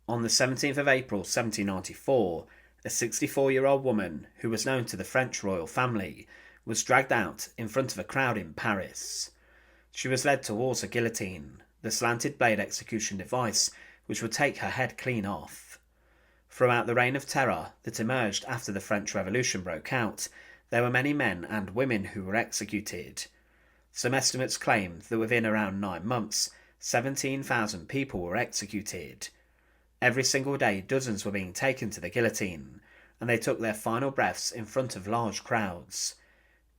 On the 17th of April 1794, a 64-year-old woman who was known to the French royal family was dragged out in front of a crowd in Paris. She was led towards a guillotine, the slanted blade execution device which would take her head clean off. Throughout the reign of terror that emerged after the French Revolution broke out, there were many men and women who were executed. Some estimates claim that within around 9 months, 17,000 people were executed. Every single day dozens were being taken to the guillotine, and they took their final breaths in front of large crowds.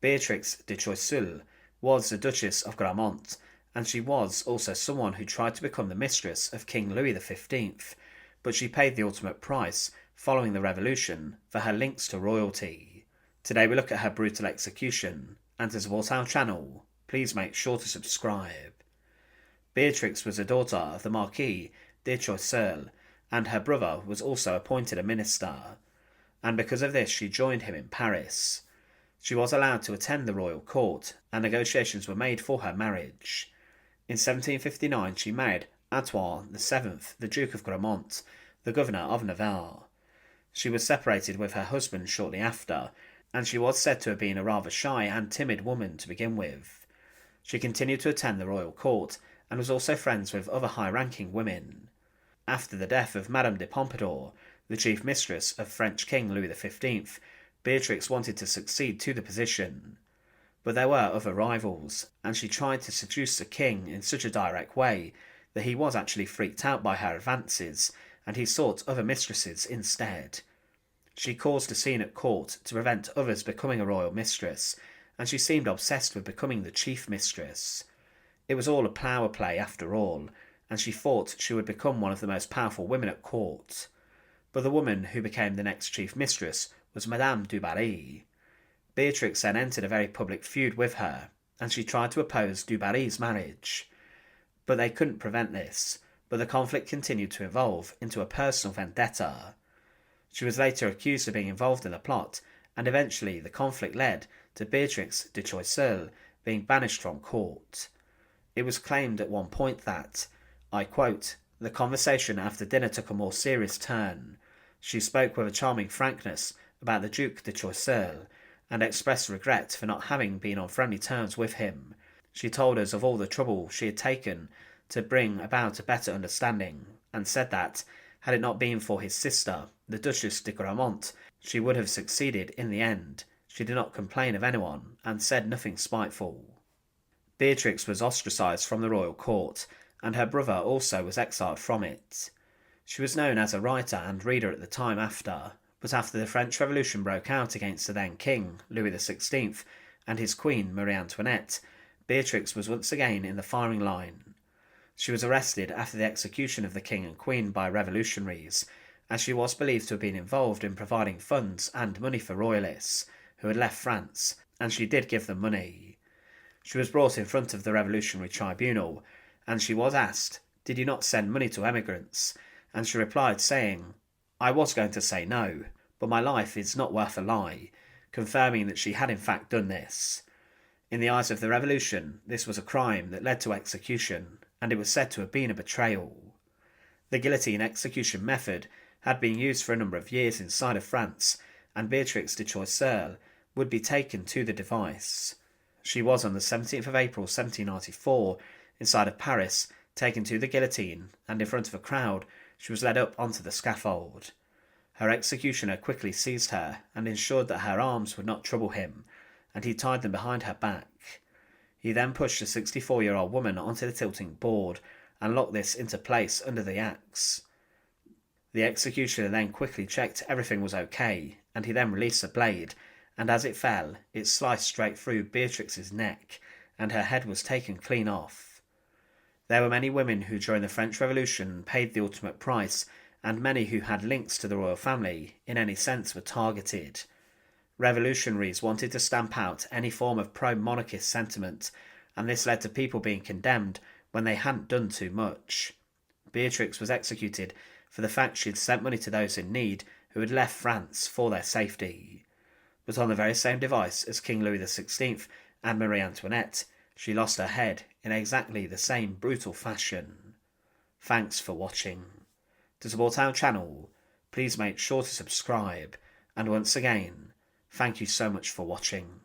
Beatrix de Choiseul was the Duchess of Gramont, and she was also someone who tried to become the mistress of King Louis XV, but she paid the ultimate price following the revolution for her links to royalty. Today we look at her brutal execution, and to support our channel, please make sure to subscribe. Beatrix was a daughter of the Marquis de Choiseul, and her brother was also appointed a minister, and because of this she joined him in Paris. She was allowed to attend the royal court, and negotiations were made for her marriage. In 1759 she married Antoine VII, the Duke of Gramont, the governor of Navarre. She was separated with her husband shortly after, and she was said to have been a rather shy and timid woman to begin with. She continued to attend the royal court, and was also friends with other high-ranking women. After the death of Madame de Pompadour, the chief mistress of French King Louis XV, Beatrix wanted to succeed to the position. But there were other rivals, and she tried to seduce the king in such a direct way that he was actually freaked out by her advances, and he sought other mistresses instead. She caused a scene at court to prevent others becoming a royal mistress, and she seemed obsessed with becoming the chief mistress. It was all a power play after all, and she thought she would become one of the most powerful women at court. But the woman who became the next chief mistress was Madame du Barry. Beatrix then entered a very public feud with her, and she tried to oppose du Barry's marriage. But they couldn't prevent this, but the conflict continued to evolve into a personal vendetta. She was later accused of being involved in the plot, and eventually the conflict led to Beatrix de Choiseul being banished from court. It was claimed at one point that, I quote, "The conversation after dinner took a more serious turn. She spoke with a charming frankness about the Duc de Choiseul, and expressed regret for not having been on friendly terms with him. She told us of all the trouble she had taken to bring about a better understanding, and said that, had it not been for his sister, the Duchess de Gramont, she would have succeeded in the end. She did not complain of anyone, and said nothing spiteful." Beatrix was ostracised from the royal court, and her brother also was exiled from it. She was known as a writer and reader at the time after, but after the French Revolution broke out against the then King, Louis XVI, and his queen, Marie Antoinette, Beatrix was once again in the firing line. She was arrested after the execution of the King and Queen by revolutionaries, as she was believed to have been involved in providing funds and money for royalists who had left France, and she did give them money. She was brought in front of the Revolutionary Tribunal, and she was asked, "Did you not send money to emigrants?" And she replied saying, "I was going to say no, but my life is not worth a lie," confirming that she had in fact done this. In the eyes of the revolution, this was a crime that led to execution, and it was said to have been a betrayal. The guillotine execution method had been used for a number of years inside of France, and Beatrix de Choiseul would be taken to the device. She was on the 17th of April 1794, inside of Paris, taken to the guillotine, and in front of a crowd, she was led up onto the scaffold. Her executioner quickly seized her and ensured that her arms would not trouble him, and he tied them behind her back. He then pushed the 64-year-old woman onto the tilting board and locked this into place under the axe. The executioner then quickly checked everything was okay, and he then released the blade, and as it fell, it sliced straight through Beatrix's neck, and her head was taken clean off. There were many women who during the French Revolution paid the ultimate price, and many who had links to the royal family in any sense were targeted. Revolutionaries wanted to stamp out any form of pro-monarchist sentiment, and this led to people being condemned when they hadn't done too much. Beatrix was executed for the fact she had sent money to those in need who had left France for their safety. But on the very same device as King Louis XVI and Marie Antoinette, she lost her head in exactly the same brutal fashion. Thanks for watching. To support our channel, please make sure to subscribe, and once again, thank you so much for watching.